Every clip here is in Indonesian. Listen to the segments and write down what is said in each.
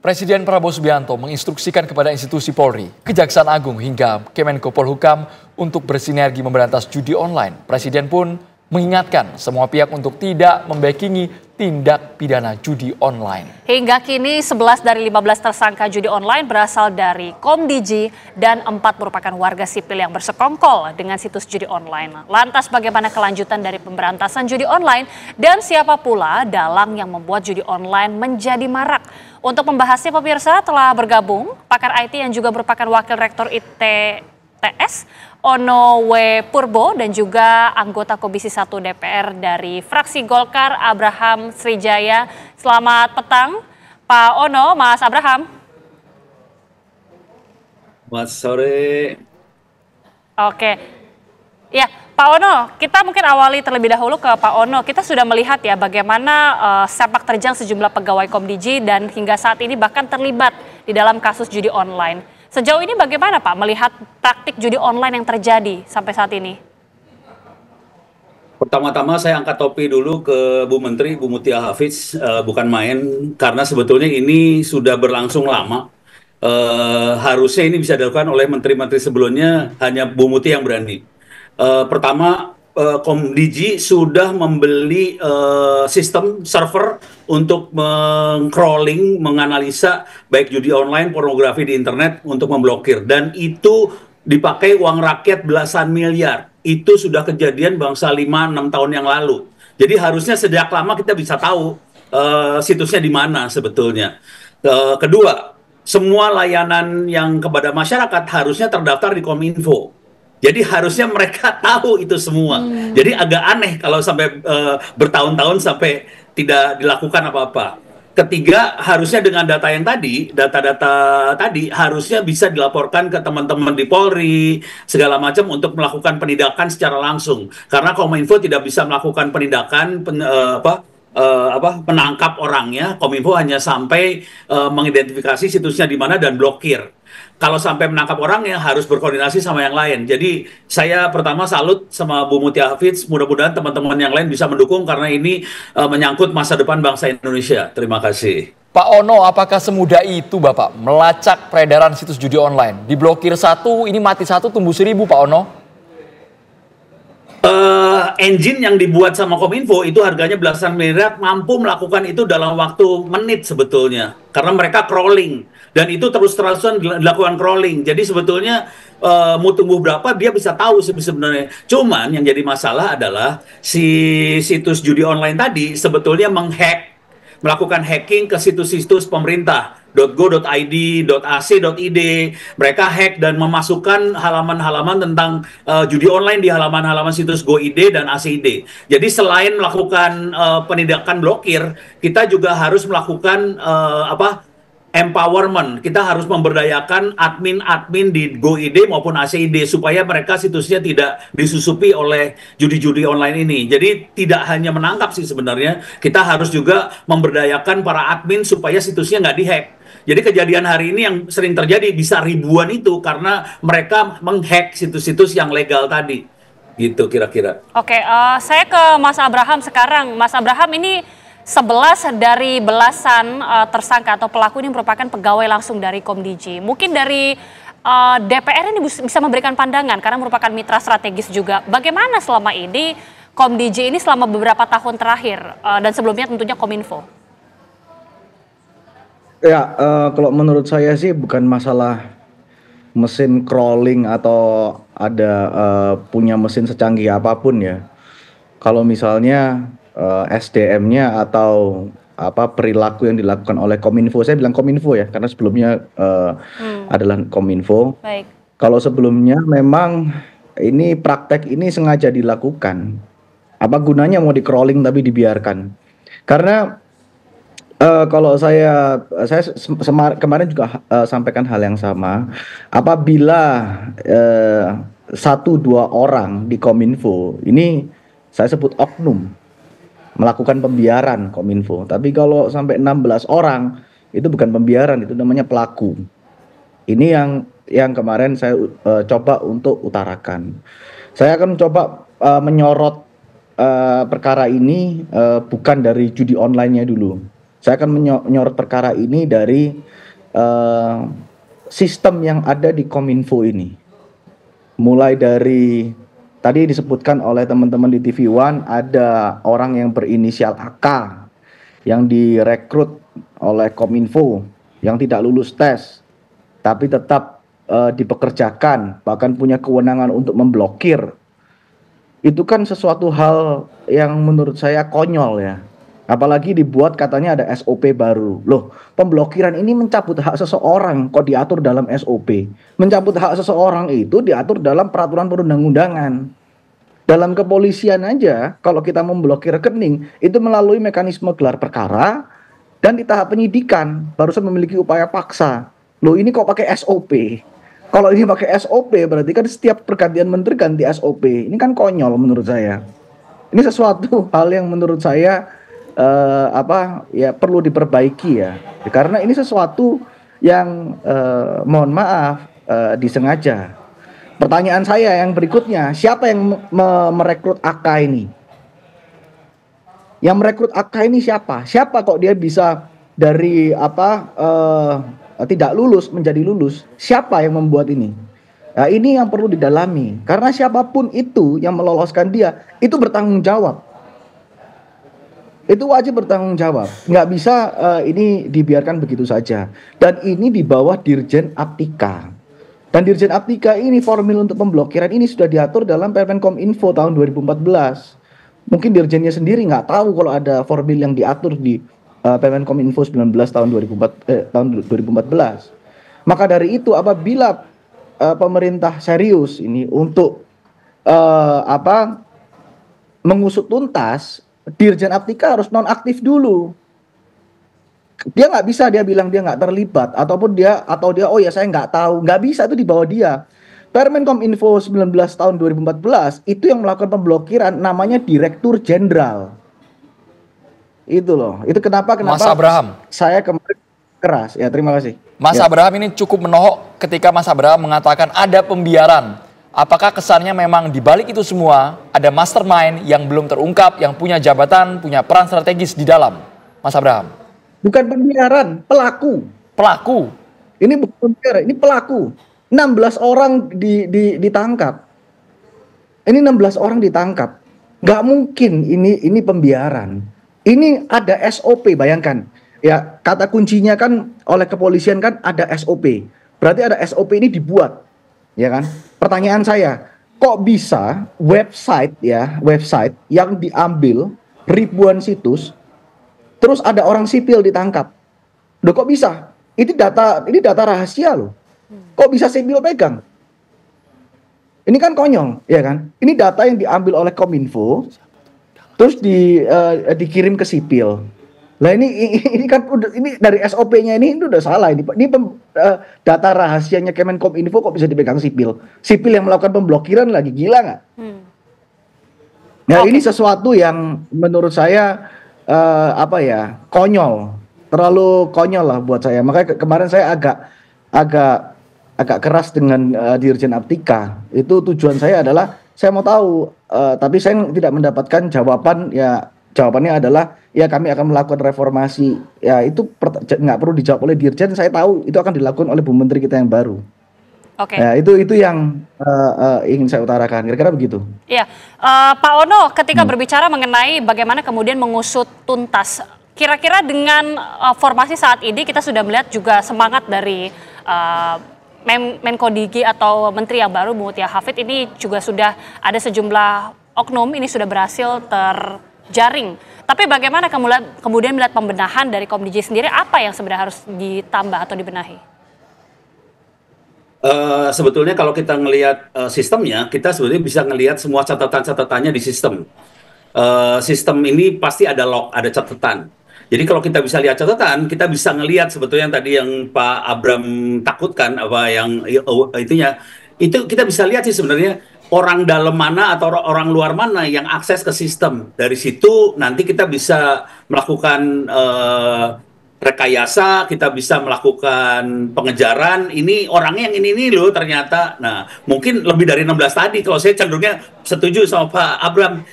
Presiden Prabowo Subianto menginstruksikan kepada institusi Polri, Kejaksaan Agung hingga Kemenko Polhukam untuk bersinergi memberantas judi online. Presiden pun mengingatkan semua pihak untuk tidak membackingi tindak pidana judi online. Hingga kini 11 dari 15 tersangka judi online berasal dari Komdiji dan 4 merupakan warga sipil yang bersekongkol dengan situs judi online. Lantas bagaimana kelanjutan dari pemberantasan judi online dan siapa pula dalang yang membuat judi online menjadi marak? Untuk membahasnya pemirsa telah bergabung pakar IT yang juga merupakan wakil rektor ITS Ono W. Purbo dan juga anggota Komisi 1 DPR dari fraksi Golkar Abraham Srijaya. Selamat petang Pak Ono, Mas Abraham. Selamat sore. Oke. Ya, Pak Ono, kita mungkin awali terlebih dahulu ke Pak Ono. Kita sudah melihat ya bagaimana sepak terjang sejumlah pegawai Komdiji dan hingga saat ini bahkan terlibat di dalam kasus judi online. Sejauh ini bagaimana Pak melihat praktik judi online yang terjadi sampai saat ini? Pertama-tama saya angkat topi dulu ke Bu Menteri, Bu Mutia Hafiz, bukan main, karena sebetulnya ini sudah berlangsung lama. Harusnya ini bisa dilakukan oleh menteri-menteri sebelumnya, hanya Bu Mutia yang berani. Pertama, Komdiji sudah membeli sistem server untuk meng-crawling, menganalisa baik judi online, pornografi di internet untuk memblokir. Dan itu dipakai uang rakyat belasan miliar. Itu sudah kejadian bangsa 5-6 tahun yang lalu. Jadi harusnya sejak lama kita bisa tahu situsnya di mana sebetulnya. Kedua, semua layanan yang kepada masyarakat harusnya terdaftar di Kominfo. Jadi harusnya mereka tahu itu semua. Jadi agak aneh kalau sampai bertahun-tahun sampai tidak dilakukan apa-apa. Ketiga, harusnya dengan data yang tadi, data-data tadi harusnya bisa dilaporkan ke teman-teman di Polri, segala macam untuk melakukan penindakan secara langsung. Karena Kominfo tidak bisa melakukan penindakan, menangkap orangnya. Kominfo hanya sampai mengidentifikasi situsnya di mana dan blokir. Kalau sampai menangkap orangnya harus berkoordinasi sama yang lain. Jadi saya pertama salut sama Bu Mutia Hafiz. Mudah-mudahan teman-teman yang lain bisa mendukung karena ini menyangkut masa depan bangsa Indonesia. Terima kasih. Pak Ono, apakah semudah itu Bapak melacak peredaran situs judi online? Diblokir satu, ini mati satu, tumbuh 1000 Pak Ono. Engine yang dibuat sama Kominfo itu harganya belasan miliar, mampu melakukan itu dalam waktu menit sebetulnya. Karena mereka crawling. Dan itu terus-terusan dilakukan crawling. Jadi sebetulnya mau tumbuh berapa dia bisa tahu sebenarnya. Cuman yang jadi masalah adalah si situs judi online tadi sebetulnya melakukan hacking ke situs-situs pemerintah. .go.id, .ac.id, mereka hack dan memasukkan halaman-halaman tentang judi online di halaman-halaman situs GoID dan ACID. Jadi selain melakukan penindakan blokir, kita juga harus melakukan empowerment. Kita harus memberdayakan admin-admin di GoID maupun ACID supaya mereka situsnya tidak disusupi oleh judi-judi online ini. Jadi tidak hanya menangkap sih sebenarnya, kita harus juga memberdayakan para admin supaya situsnya nggak dihack. Jadi kejadian hari ini yang sering terjadi bisa ribuan itu karena mereka menghack situs-situs yang legal tadi. Gitu kira-kira. Oke, saya ke Mas Abraham sekarang. Mas Abraham, ini 11 dari belasan tersangka atau pelaku ini merupakan pegawai langsung dari Komdiji. Mungkin dari DPR ini bisa memberikan pandangan karena merupakan mitra strategis juga. Bagaimana selama ini Komdiji ini selama beberapa tahun terakhir dan sebelumnya tentunya Kominfo? Ya, kalau menurut saya sih bukan masalah mesin crawling atau ada punya mesin secanggih apapun ya. Kalau misalnya SDM-nya atau perilaku yang dilakukan oleh Kominfo, saya bilang Kominfo ya, karena sebelumnya adalah Kominfo. Baik. Kalau sebelumnya memang ini praktek ini sengaja dilakukan. Apa gunanya mau di crawling tapi dibiarkan? Karena kalau saya kemarin juga sampaikan hal yang sama. Apabila 1-2 orang di Kominfo, ini saya sebut oknum, melakukan pembiaran Kominfo. Tapi kalau sampai 16 orang, itu bukan pembiaran, itu namanya pelaku. Ini yang kemarin saya coba untuk utarakan. Saya akan coba menyorot perkara ini bukan dari judi online-nya dulu. Saya akan menyorot perkara ini dari sistem yang ada di Kominfo ini. Mulai dari tadi disebutkan oleh teman-teman di TV One, ada orang yang berinisial AK yang direkrut oleh Kominfo yang tidak lulus tes, tapi tetap dipekerjakan, bahkan punya kewenangan untuk memblokir. Itu kan sesuatu hal yang menurut saya konyol ya. Apalagi dibuat katanya ada SOP baru. Loh, pemblokiran ini mencabut hak seseorang kok diatur dalam SOP. Mencabut hak seseorang itu diatur dalam peraturan perundang-undangan. Dalam kepolisian aja, kalau kita memblokir rekening, itu melalui mekanisme gelar perkara dan di tahap penyidikan, barusan memiliki upaya paksa. Loh, ini kok pakai SOP? Kalau ini pakai SOP, berarti kan setiap pergantian menteri ganti SOP. Ini kan konyol menurut saya. Ini sesuatu hal yang menurut saya perlu diperbaiki ya. Karena ini sesuatu yang mohon maaf disengaja. Pertanyaan saya yang berikutnya, siapa yang merekrut AK ini? Yang merekrut AK ini siapa? Siapa kok dia bisa dari tidak lulus menjadi lulus? Siapa yang membuat ini? Nah, ini yang perlu didalami. Karena siapapun itu yang meloloskan dia, itu bertanggung jawab. Itu wajib bertanggung jawab. Nggak bisa ini dibiarkan begitu saja. Dan ini di bawah Dirjen Aptika. Dan Dirjen Aptika ini formil untuk pemblokiran ini sudah diatur dalam Permenkominfo tahun 2014. Mungkin Dirjennya sendiri nggak tahu kalau ada formil yang diatur di Permenkominfo 19 tahun 2014. Maka dari itu apabila pemerintah serius ini untuk mengusut tuntas, Dirjen Aptika harus nonaktif dulu. Dia nggak bisa dia bilang dia nggak terlibat atau dia oh ya saya nggak tahu, nggak bisa, itu di bawah dia. Permenkominfo 19 tahun 2014 itu yang melakukan pemblokiran namanya Direktur Jenderal. Itu loh. Itu kenapa Mas Abraham, saya kemarin keras. Ya, terima kasih. Mas Abraham ini cukup menohok ketika Mas Abraham mengatakan ada pembiaran. Apakah kesannya memang di balik itu semua ada mastermind yang belum terungkap, yang punya jabatan, punya peran strategis di dalam, Mas Abraham? Bukan pembiaran, pelaku. Pelaku? Ini bukan pembiaran, ini pelaku. 16 orang ditangkap. Ini 16 orang ditangkap. Nggak mungkin ini pembiaran. Ini ada SOP, bayangkan. Ya, kata kuncinya kan oleh kepolisian kan ada SOP. Berarti ada SOP ini dibuat. Ya kan? Pertanyaan saya, kok bisa website yang diambil ribuan situs, terus ada orang sipil ditangkap? Loh, kok bisa? Ini data rahasia loh. Kok bisa sipil pegang? Ini kan konyol, ya kan? Ini data yang diambil oleh Kominfo, terus dikirim ke sipil. Lah ini kan ini dari SOP-nya ini udah salah ini. Data rahasianya Kemenkominfo kok bisa dipegang sipil? Sipil yang melakukan pemblokiran lagi, gila nggak? Nah, ini sesuatu yang menurut saya konyol, terlalu konyol lah buat saya. Makanya kemarin saya agak keras dengan Dirjen Aptika. Itu tujuan saya adalah saya mau tahu, tapi saya tidak mendapatkan jawaban. Ya, jawabannya adalah ya kami akan melakukan reformasi. Ya, itu nggak perlu dijawab oleh Dirjen. Saya tahu itu akan dilakukan oleh Bu Menteri kita yang baru. Oke. Ya, itu yang ingin saya utarakan. Kira-kira begitu. Iya, Pak Ono, ketika berbicara mengenai bagaimana kemudian mengusut tuntas, kira-kira dengan formasi saat ini kita sudah melihat juga semangat dari Menko Digi atau Menteri yang baru Bu Mutia Hafid ini juga sudah ada sejumlah oknum ini sudah berhasil terjaring. Tapi bagaimana kemudian melihat pembenahan dari Komdigi sendiri, apa yang sebenarnya harus ditambah atau dibenahi? Sebetulnya kalau kita ngelihat sistemnya, kita sebetulnya bisa ngelihat semua catatan-catatannya di sistem. Sistem ini pasti ada log, ada catatan. Jadi kalau kita bisa lihat catatan, kita bisa ngelihat sebetulnya yang tadi yang Pak Abram takutkan, apa yang itu kita bisa lihat sih sebenarnya orang dalam mana atau orang luar mana yang akses ke sistem. Dari situ nanti kita bisa melakukan rekayasa, kita bisa melakukan pengejaran. Ini orangnya yang ini loh ternyata. Nah, mungkin lebih dari 16 tadi. Kalau saya cenderungnya setuju sama Pak Abram.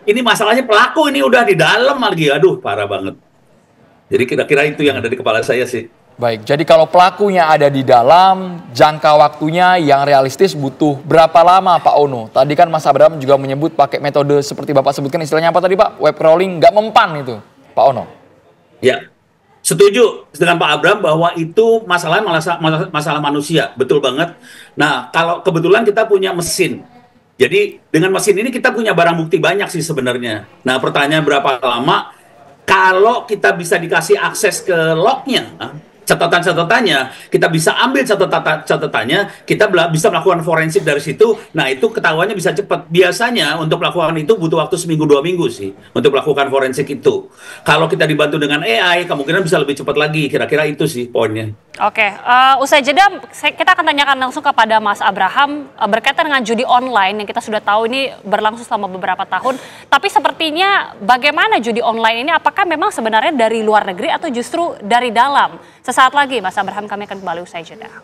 Ini masalahnya pelaku ini udah di dalam lagi. Aduh, parah banget. Jadi kira-kira itu yang ada di kepala saya sih. Baik, jadi kalau pelakunya ada di dalam, jangka waktunya yang realistis butuh berapa lama Pak Ono? Tadi kan Mas Abraham juga menyebut pakai metode seperti Bapak sebutkan, istilahnya apa tadi Pak? Web crawling, nggak mempan itu, Pak Ono. Ya, setuju dengan Pak Abraham bahwa itu masalah manusia, betul banget. Nah, kalau kebetulan kita punya mesin, jadi dengan mesin ini kita punya barang bukti banyak sih sebenarnya. Nah, pertanyaan berapa lama? Kalau kita bisa dikasih akses ke lognya, catatan-catatannya, kita bisa ambil catatannya, kita bisa melakukan forensik dari situ. Nah, itu ketahuannya bisa cepat. Biasanya untuk melakukan itu butuh waktu seminggu 2 minggu sih untuk melakukan forensik itu. Kalau kita dibantu dengan AI, kemungkinan bisa lebih cepat lagi. Kira-kira itu sih poinnya. Oke, usai jeda kita akan tanyakan langsung kepada Mas Abraham berkaitan dengan judi online yang kita sudah tahu ini berlangsung selama beberapa tahun. Tapi sepertinya bagaimana judi online ini? Apakah memang sebenarnya dari luar negeri atau justru dari dalam? Sesaat lagi Mas Abraham, kami akan kembali usai jeda.